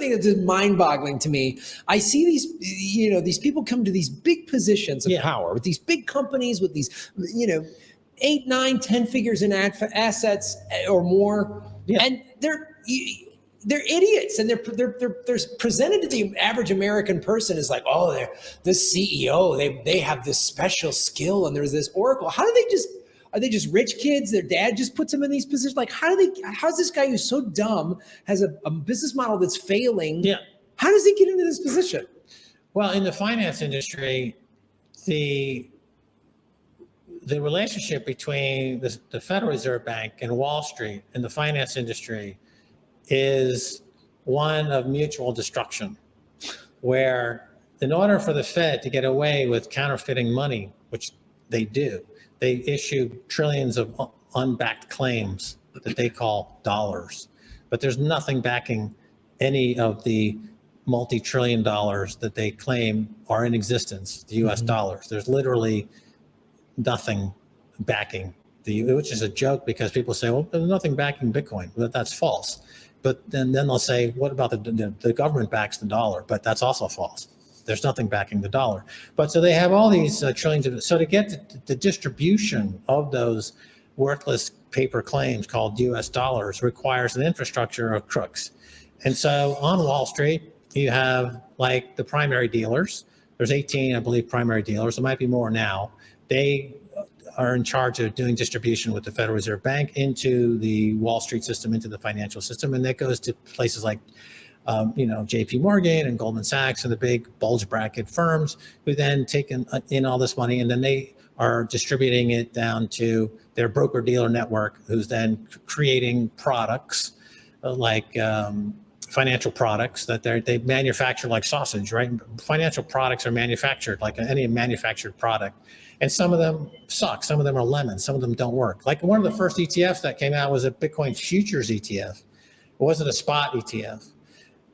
thing that's just mind-boggling to me. I see these, these people come to these big positions of power with these big companies with these, 8, 9, 10 figures in assets or more, and they're idiots, and they're presented to the average American person as like, oh, they're the CEO, they have this special skill, and there's this oracle. Are they just rich kids? Their dad just puts them in these positions. Like, how's this guy who's so dumb, has a business model that's failing? Yeah. How does he get into this position? Well, in the finance industry, the relationship between the Federal Reserve Bank and Wall Street and the finance industry is one of mutual destruction, where in order for the Fed to get away with counterfeiting money, which they do, they issue trillions of unbacked claims that they call dollars. But there's nothing backing any of the multi-trillion dollars that they claim are in existence, the US dollars. There's literally nothing backing which is a joke, because people say, well, there's nothing backing Bitcoin. But that's false. But then they'll say, what about the government backs the dollar? But that's also false. There's nothing backing the dollar. But so they have all these trillions of, so to get the distribution of those worthless paper claims called US dollars requires an infrastructure of crooks. And so on Wall Street, you have like the primary dealers. There's 18, I believe, primary dealers. There might be more now. They are in charge of doing distribution with the Federal Reserve Bank into the Wall Street system, into the financial system. And that goes to places like JP Morgan and Goldman Sachs and the big bulge bracket firms, who then take in all this money, and then they are distributing it down to their broker dealer network, who's then creating products like financial products that they manufacture like sausage, right? Financial products are manufactured like any manufactured product. And some of them suck. Some of them are lemons. Some of them don't work. Like one of the first ETFs that came out was a Bitcoin futures ETF. It wasn't a spot ETF.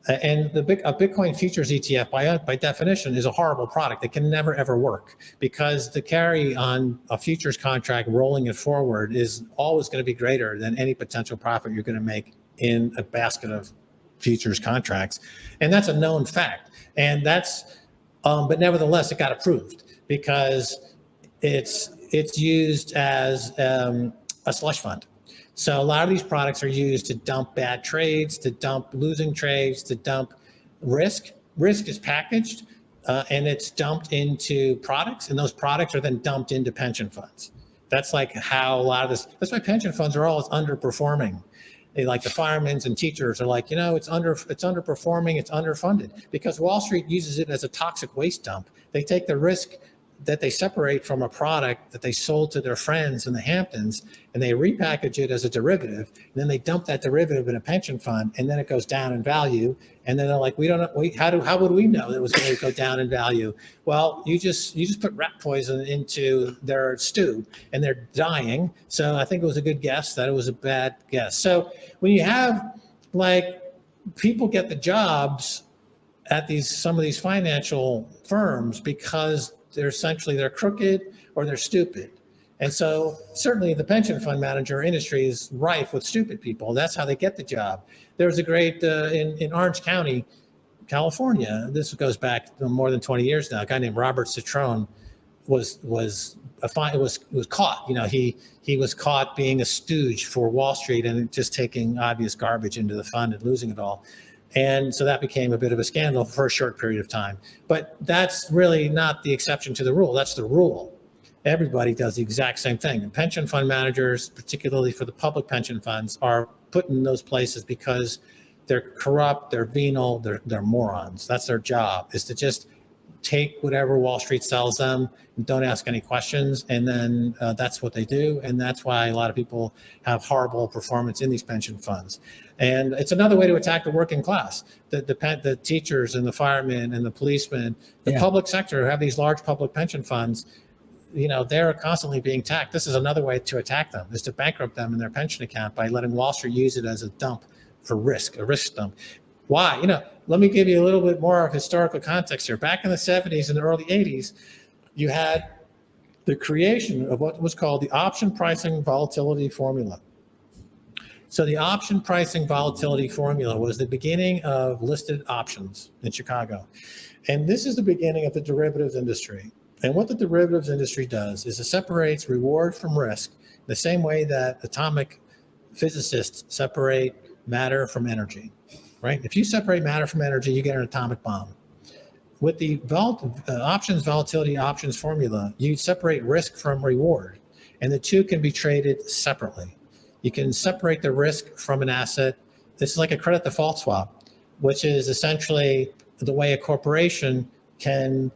And a Bitcoin futures ETF, by definition, is a horrible product. It can never, ever work, because the carry on a futures contract, rolling it forward, is always going to be greater than any potential profit you're going to make in a basket of futures contracts. And that's a known fact. And that's, but nevertheless, it got approved because it's used as a slush fund. So a lot of these products are used to dump bad trades, to dump losing trades, to dump risk. Risk is packaged and it's dumped into products, and those products are then dumped into pension funds. That's like how a lot of this, that's why pension funds are always underperforming. They, like the firemen and teachers, are like, it's underperforming, it's underfunded, because Wall Street uses it as a toxic waste dump. They take the risk that they separate from a product that they sold to their friends in the Hamptons, and they repackage it as a derivative, and then they dump that derivative in a pension fund, and then it goes down in value. And then they're like, how would we know it was going to go down in value? Well, you just put rat poison into their stew, and they're dying. So I think it was a good guess that it was a bad guess. So when you have like people get the jobs at some of these financial firms because they're crooked or they're stupid. And so certainly the pension fund manager industry is rife with stupid people. That's how they get the job. There was a great, in Orange County, California, this goes back more than 20 years now, a guy named Robert Citrone was caught. He was caught being a stooge for Wall Street and just taking obvious garbage into the fund and losing it all. And so that became a bit of a scandal for a short period of time. But that's really not the exception to the rule. That's the rule. Everybody does the exact same thing. And pension fund managers, particularly for the public pension funds, are put in those places because they're corrupt, they're venal, they're morons. That's their job, is to just take whatever Wall Street sells them and don't ask any questions. And then that's what they do. And that's why a lot of people have horrible performance in these pension funds. And it's another way to attack the working class. The teachers and the firemen and the policemen, the public sector who have these large public pension funds, they're constantly being attacked. This is another way to attack them, is to bankrupt them in their pension account by letting Wall Street use it as a dump for risk, a risk dump. Why? Let me give you a little bit more of historical context here. Back in the 70s and the early 80s, you had the creation of what was called the option pricing volatility formula. So the option pricing volatility formula was the beginning of listed options in Chicago. And this is the beginning of the derivatives industry. And what the derivatives industry does is it separates reward from risk the same way that atomic physicists separate matter from energy, right? If you separate matter from energy, you get an atomic bomb. With the options volatility options formula, you separate risk from reward, and the two can be traded separately. You can separate the risk from an asset. This is like a credit default swap, which is essentially the way a corporation can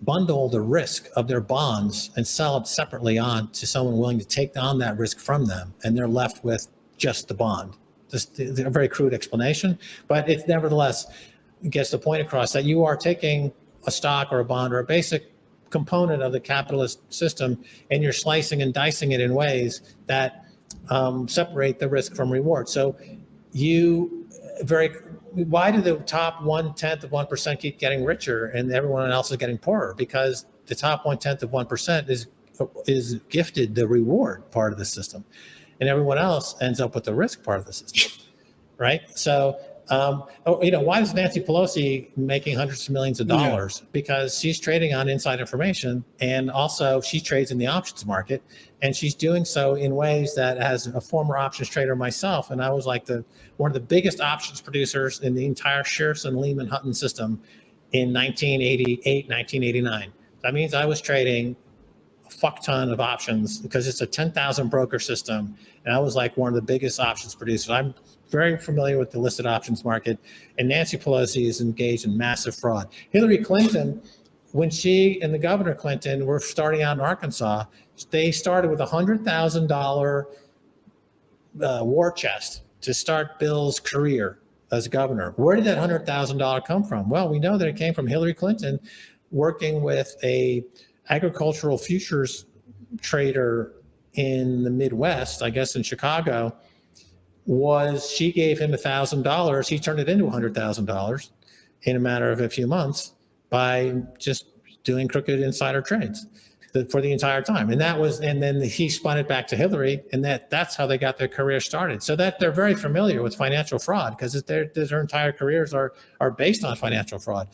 bundle the risk of their bonds and sell it separately on to someone willing to take on that risk from them, and they're left with just the bond. Just a very crude explanation, but it nevertheless gets the point across that you are taking a stock or a bond or a basic component of the capitalist system, and you're slicing and dicing it in ways that separate the risk from reward. So why do the top 1/10 of 1% keep getting richer and everyone else is getting poorer? Because the top 1/10 of 1% is gifted the reward part of the system, and everyone else ends up with the risk part of the system, right? So, why is Nancy Pelosi making hundreds of millions of dollars? Yeah. Because she's trading on inside information, and also she trades in the options market, and she's doing so in ways that, as a former options trader myself, and I was like one of the biggest options producers in the entire Shearson Lehman Hutton system in 1988, 1989. That means I was trading a fuck ton of options because it's a 10,000 broker system, and I was like one of the biggest options producers. I'm very familiar with the listed options market, and Nancy Pelosi is engaged in massive fraud. Hillary Clinton, when she and the Governor Clinton were starting out in Arkansas, they started with a $100,000 war chest to start Bill's career as governor. Where did that $100,000 come from? Well, we know that it came from Hillary Clinton working with a agricultural futures trader in the Midwest, I guess in Chicago. She gave him $1,000. He turned it into $100,000 in a matter of a few months by just doing crooked insider trades for the entire time. And then he spun it back to Hillary, and that's how they got their career started. So that they're very familiar with financial fraud because their entire careers are based on financial fraud.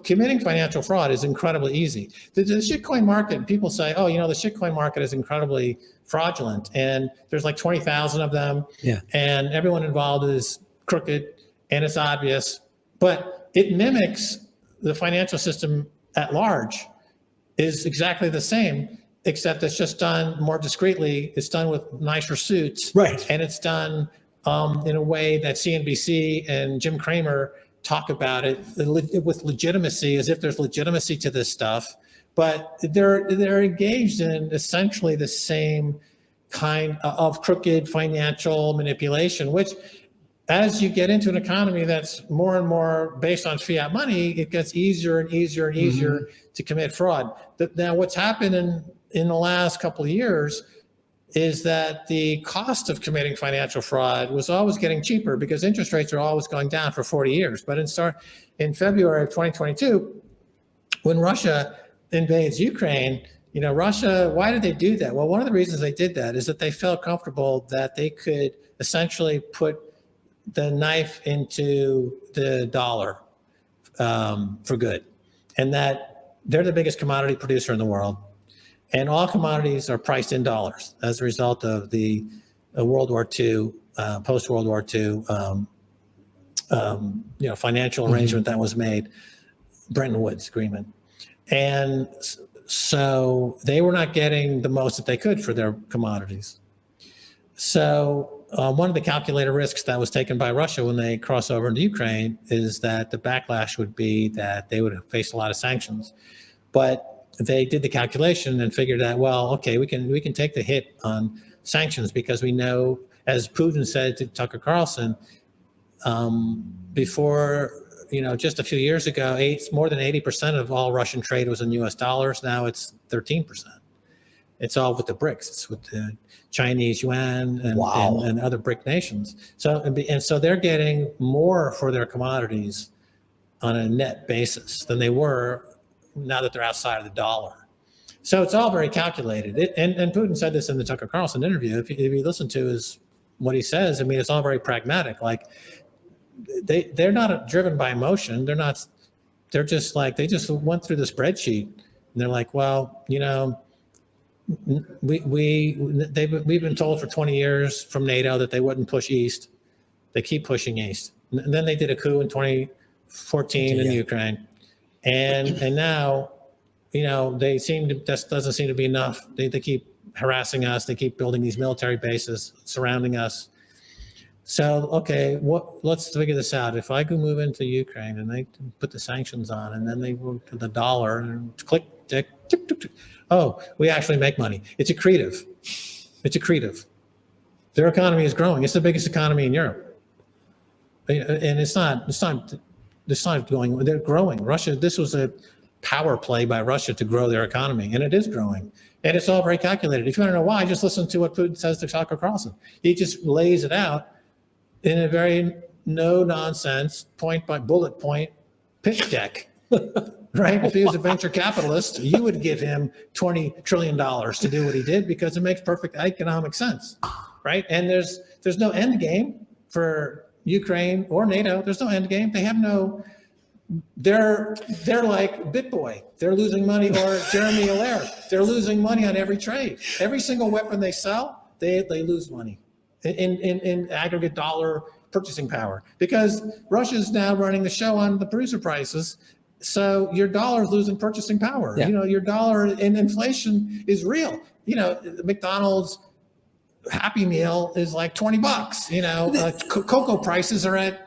Committing financial fraud is incredibly easy. The shitcoin market, people say, the shitcoin market is incredibly fraudulent, and there's like 20,000 of them, and everyone involved is crooked, and it's obvious, but it mimics the financial system at large, is exactly the same, except it's just done more discreetly. It's done with nicer suits, right? And it's done in a way that CNBC and Jim Cramer talk about it with legitimacy, as if there's legitimacy to this stuff, but they're engaged in essentially the same kind of crooked financial manipulation, which, as you get into an economy that's more and more based on fiat money, it gets easier and easier and easier to commit fraud. Now, what's happened in the last couple of years is that the cost of committing financial fraud was always getting cheaper because interest rates are always going down for 40 years. But in February of 2022, when Russia invades Ukraine, Russia, why did they do that? Well, one of the reasons they did that is that they felt comfortable that they could essentially put the knife into the dollar for good, and that they're the biggest commodity producer in the world. And all commodities are priced in dollars as a result of the World War II, post-World War II, financial arrangement that was made, Bretton Woods agreement. And so they were not getting the most that they could for their commodities. So one of the calculated risks that was taken by Russia when they cross over into Ukraine is that the backlash would be that they would face a lot of sanctions. But they did the calculation and figured that, well, okay, we can take the hit on sanctions because we know, as Putin said to Tucker Carlson, before, just a few years ago, more than 80% of all Russian trade was in U.S. dollars. Now it's 13%. It's all with the BRICS. It's with the Chinese yuan and other BRIC nations. So they're getting more for their commodities on a net basis than they were now that they're outside of the dollar. So it's all very calculated. And Putin said this in the Tucker Carlson interview. If you listen to his what he says, I mean, it's all very pragmatic. Like they're not driven by emotion. They're just like, they just went through the spreadsheet and they're like, well, you know, we've been told for 20 years from NATO that they wouldn't push east. They keep pushing east. And then they did a coup in 2014 in Ukraine. And now, you know, that doesn't seem to be enough. They keep harassing us. They keep building these military bases surrounding us. So, okay, let's figure this out. If I could move into Ukraine and they put the sanctions on and then they move to the dollar and click, tick, tick, tick, tick. Oh, we actually make money. It's accretive. It's accretive. Their economy is growing. It's the biggest economy in Europe. And it's not going, they're growing. Russia, this was a power play by Russia to grow their economy, and it is growing. And it's all very calculated. If you want to know why, just listen to what Putin says to Tucker Carlson. He just lays it out in a very no-nonsense, bullet point pitch deck, right? If he was a venture capitalist, you would give him $20 trillion to do what he did because it makes perfect economic sense, right? And there's no end game for Ukraine or NATO. There's no end game. They have no, they're like BitBoy. They're losing money, or Jeremy Allaire. They're losing money on every trade. Every single weapon they sell, they lose money in aggregate dollar purchasing power, because Russia's now running the show on the producer prices. So your dollar is losing purchasing power. Yeah. You know, your dollar, and inflation is real. You know, McDonald's Happy Meal is like $20. You know, cocoa prices are at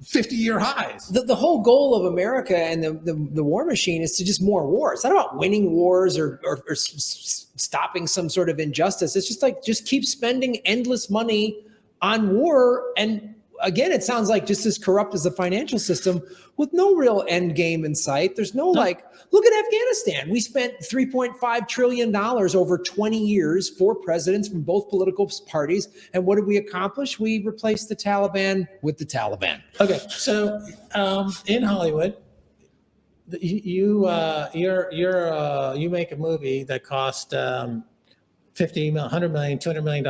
50-year highs. The whole goal of America and the war machine is to just more war. It's not about winning wars or stopping some sort of injustice. It's just like, just keep spending endless money on war. And again, it sounds like just as corrupt as the financial system with no real end game in sight. There's no, like, look at Afghanistan. We spent $3.5 trillion over 20 years, 4 presidents from both political parties. And what did we accomplish? We replaced the Taliban with the Taliban. Okay, so in Hollywood, you make a movie that cost $50 million, $100 million, $200 million.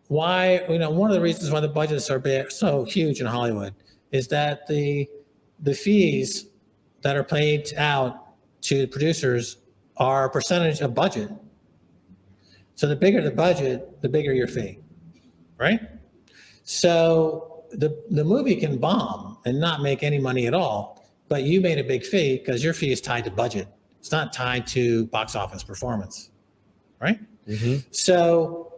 Why, you know, one of the reasons why the budgets are so huge in Hollywood is that the fees that are paid out to producers are a percentage of budget. So the bigger the budget, the bigger your fee, right? So the movie can bomb and not make any money at all, but you made a big fee because your fee is tied to budget. It's not tied to box office performance, right? Mm-hmm. So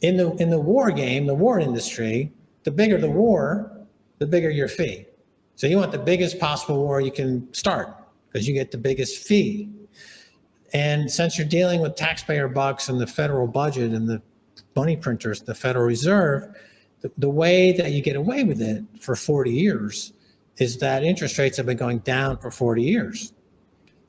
in the war game, the war industry, the bigger the war, the bigger your fee. So you want the biggest possible war you can start because you get the biggest fee. And since you're dealing with taxpayer bucks and the federal budget and the money printers, the Federal Reserve, the way that you get away with it for 40 years is that interest rates have been going down for 40 years.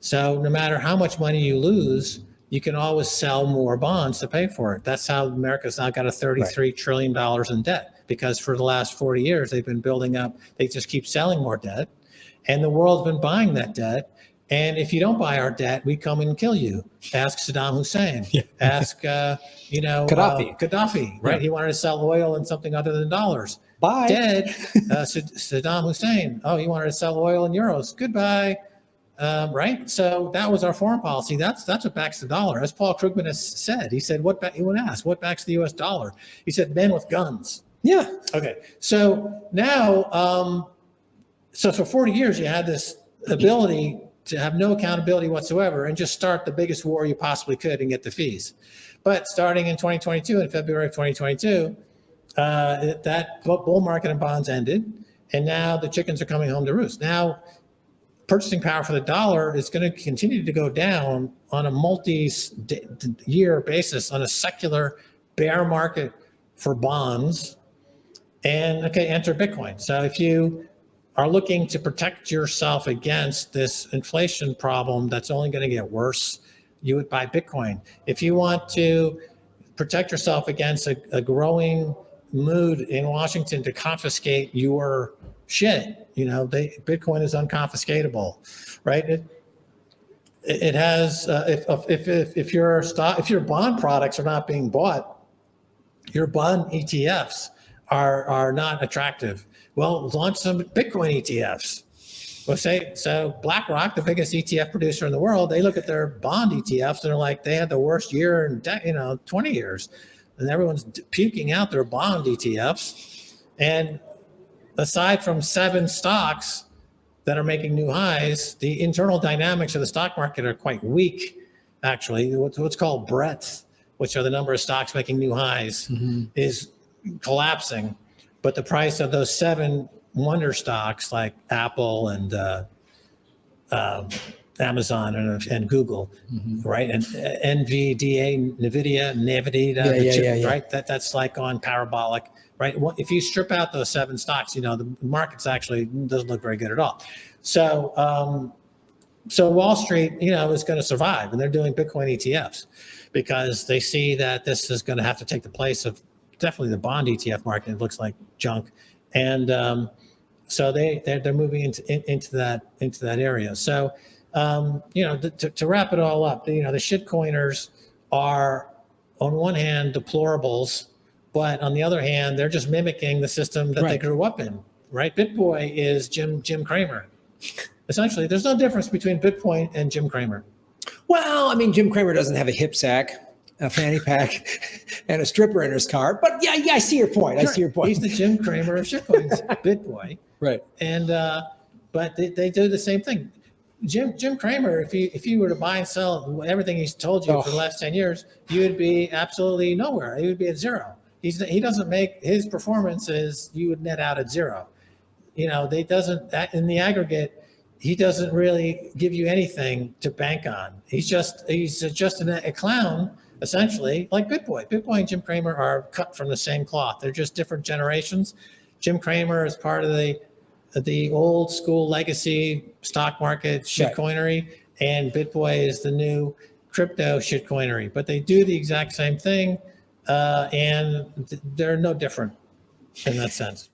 So no matter how much money you lose, you can always sell more bonds to pay for it. That's how America's now got a $33 trillion in debt, because for the last 40 years, they've been building up, they just keep selling more debt, and the world's been buying that debt. And if you don't buy our debt, we come and kill you. Ask Saddam Hussein. Yeah. Ask, Gaddafi, right? Yeah. He wanted to sell oil and something other than dollars. Bye. Dead. Saddam Hussein. Oh, he wanted to sell oil in euros. Goodbye. Right? So that was our foreign policy. That's what backs the dollar. As Paul Krugman has said, he said, what backs the US dollar? He said, men with guns. Yeah. Okay. So now, so for 40 years, you had this ability to have no accountability whatsoever and just start the biggest war you possibly could and get the fees. But starting in 2022, in February of 2022, that bull market in bonds ended, and now the chickens are coming home to roost. Now, purchasing power for the dollar is going to continue to go down on a multi-year basis on a secular bear market for bonds. And okay, enter Bitcoin. So if you are looking to protect yourself against this inflation problem that's only going to get worse, you would buy Bitcoin. If you want to protect yourself against a growing mood in Washington to confiscate your shit, you know, Bitcoin is unconfiscatable, right? It has if your bond products are not being bought, your bond ETFs are not attractive. Well, launch some Bitcoin ETFs. Well, so BlackRock, the biggest ETF producer in the world, they look at their bond ETFs and they're like, they had the worst year in 20 years, and everyone's puking out their bond ETFs. And aside from 7 stocks that are making new highs, the internal dynamics of the stock market are quite weak. Actually, what's called breadth, which are the number of stocks making new highs, is collapsing. But the price of those 7 wonder stocks like Apple and Amazon and Google, right? And NVIDIA, right? That's like on parabolic, right? If you strip out those 7 stocks, the market's actually doesn't look very good at all. So Wall Street, is going to survive, and they're doing Bitcoin ETFs because they see that this is going to have to take the place of definitely the bond ETF market. It looks like junk, and so they're moving into that area. So to wrap it all up, the shitcoiners are on one hand deplorables, but on the other hand, they're just mimicking the system that they grew up in. Right? BitBoy is Jim Cramer. Essentially, there's no difference between Bitcoin and Jim Cramer. Well, I mean, Jim Cramer doesn't have a hip sack, a fanny pack, and a stripper in his car. But yeah, I see your point. Sure. I see your point. He's the Jim Cramer of shitcoins, BitBoy. Right. And but they do the same thing. Jim Cramer, if you were to buy and sell everything he's told you for the last 10 years, you would be absolutely nowhere. You would be at zero. He doesn't make his performances. You would net out at zero. They doesn't in the aggregate. He doesn't really give you anything to bank on. He's just a clown, essentially, like BitBoy. BitBoy and Jim Cramer are cut from the same cloth. They're just different generations. Jim Cramer is part of the old school legacy stock market shitcoinery, and BitBoy is the new crypto shitcoinery. But they do the exact same thing, and they're no different in that sense.